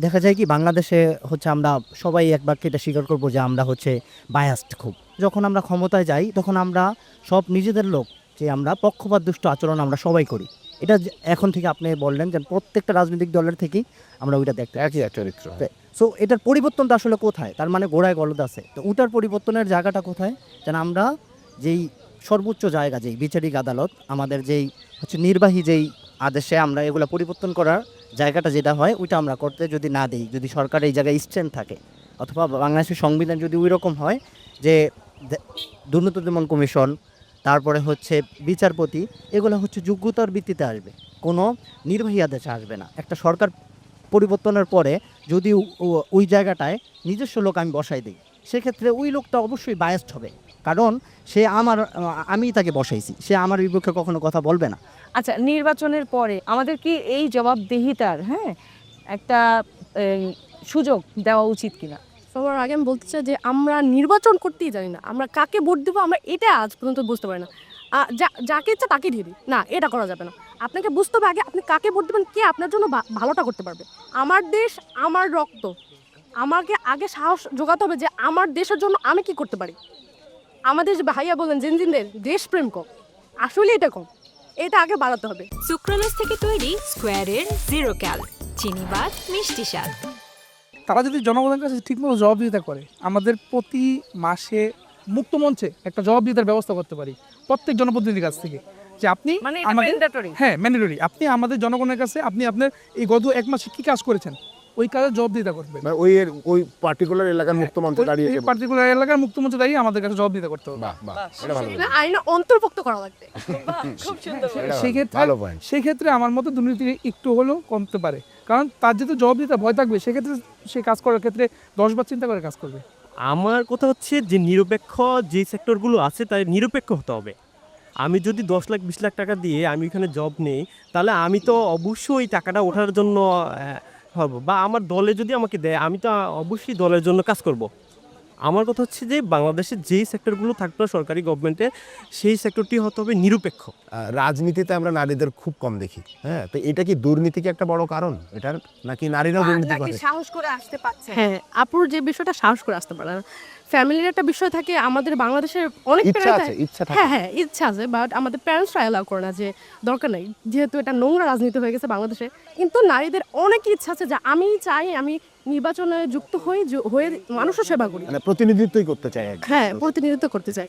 দেখা যায় কি বাংলাদেশে হচ্ছে আমরা সবাই এক বাক্যে এটা স্বীকার করবো যে আমরা হচ্ছে বায়াসড খুব। যখন আমরা ক্ষমতায় যাই তখন আমরা সব নিজেদের লোক যে আমরা পক্ষপাত দুষ্ট আচরণ আমরা সবাই করি। এটা এখন থেকে আপনি বললেন যে প্রত্যেকটা রাজনৈতিক দলের থেকেই আমরা ওইটা দেখতে একই এক চরিত্র। সো এটার পরিবর্তনটা আসলে কোথায়? তার মানে গোড়ায় গলদ আছে। তো ওটার পরিবর্তনের জায়গাটা কোথায়? যেন আমরা যেই সর্বোচ্চ জায়গা যেই বিচারিক আদালত আমাদের যেই হচ্ছে নির্বাহী যেই আদেশে আমরা এগুলো পরিবর্তন করার জায়গাটা যেটা হয় ওইটা আমরা করতে যদি না দিই, যদি সরকার এই জায়গায় স্ট্রেন্থ থাকে অথবা বাংলাদেশের সংবিধান যদি ওই রকম হয় যে দুর্নীতি দমন কমিশন, তারপরে হচ্ছে বিচারপতি, এগুলো হচ্ছে যোগ্যতার ভিত্তিতে আসবে, কোনো নির্বাহী আদেশে আসবে না। একটা সরকার পরিবর্তনের পরে যদি ওই জায়গাটায় নিজস্ব লোক আমি বসাই দিই, সেক্ষেত্রে ওই লোকটা অবশ্যই বায়াসড হবে, কারণ সে আমি তাকে বসাইছি, সে আমার বিপক্ষে কখনো কথা বলবে না। আচ্ছা, নির্বাচনের পরে আমাদের কি এই জবাবদিহিতার একটা সুযোগ দেওয়া উচিত কিনা? সবার আগে আমি বলতে চাই যে আমরা নির্বাচন করতেই জানি না, আমরা কাকে ভোট দেবো আমরা এটা আজ পর্যন্ত বুঝতে পারি না। যাকে ইচ্ছা তাকে দিয়ে দিই, না এটা করা যাবে না। আপনাকে বুঝতে হবে আগে আপনি কাকে ভোট দেবেন, কে আপনার জন্য ভালোটা করতে পারবে। আমার দেশ আমার রক্ত, আমাকে আগে সাহস জোগাতে হবে যে আমার দেশের জন্য আমি কি করতে পারি। আমাদের যে ভাইয়া বলেন জেনজিনদের দেশপ্রেম কম, আসলে এটা কম, এটা আগে বাড়াতে হবে। সুক্রোলোজ থেকে তৈরি স্কোয়ারের জিরো ক্যাল চিনি বাদ মিষ্টি স্বাদ। তারা যদি জনগণের কাছে ঠিকমতো জবাবদিহিতা করে, আমাদের প্রতি মাসে মুক্ত মঞ্চে একটা জবাবদিহিতার ব্যবস্থা করতে পারি প্রত্যেক জনপ্রতিনিধির কাছ থেকে, যে আপনি ম্যান্ডেটরি আপনি আমাদের জনগণের কাছে আপনি আপনার এই গত এক মাসে কি কাজ করেছেন ওই কাজের জবাবদিহিতা করবেন। ওই পার্টিকুলার এলাকার মুক্তমঞ্চে দাঁড়িয়ে পার্টিকুলার এলাকার মুক্তমঞ্চে দাঁড়িয়ে আমাদের কাছে জবাবদিহিতা করতে হবে। এটা ভালো। আইন অন্তর্ভুক্ত করা লাগবে। খুব সুন্দর। সেই ক্ষেত্রে আমার মতে দুর্নীতি একটু হলেও কমতে পারে, কারণ তার যেহেতু জবাবদিহিতা ভয় থাকবে, সেক্ষেত্রে সে কাজ করার ক্ষেত্রে 10 বার চিন্তা করে কাজ করবে। আমার কথা হচ্ছে যে নিরপেক্ষ যে সেক্টরগুলো আছে তাই নিরপেক্ষ হতে হবে। আমি যদি 10 লাখ 20 লাখ টাকা দিয়ে আমি ওখানে জব নেই, তাহলে আমি তো অবশ্যই টাকাটা ওঠার জন্য হব, বা আমার দলে যদি আমাকে দেয় আমি তো অবশ্যই দলের জন্য কাজ করব। আমার কথা হচ্ছে যে বাংলাদেশের যেই সেক্টরগুলো থাকবে সরকারি গভর্নমেন্টের, সেই সেক্টরটি হতে হবে নিরপেক্ষ। রাজনীতিতে আমরা নারীদের খুব কম দেখি। হ্যাঁ, তো এটা কি দুর্নীতি কি একটা বড় কারণ এটার, নাকি নারীরাও দুর্নীতি করে? সাহস করে আসতে পারছে। হ্যাঁ, আপুর যে বিষয়টা সাহস করে আসতে পারে না, ফ্যামিলির একটা বিষয় থাকে। আমাদের বাংলাদেশের অনেক ইচ্ছা থাকে। হ্যাঁ ইচ্ছা আছে, বাট আমাদের প্যারেন্টসরা অ্যালাউ করে না, যে দরকার নেই, যেহেতু এটা নোংরা রাজনীতি হয়ে গেছে বাংলাদেশে। কিন্তু নারীদের অনেক ইচ্ছা আছে যে আমি চাই আমি নির্বাচনে যুক্ত হয়ে মানুষের সেবা করি, মানে প্রতিনিধিত্বই করতে চাই। হ্যাঁ প্রতিনিধিত্ব করতে চাই।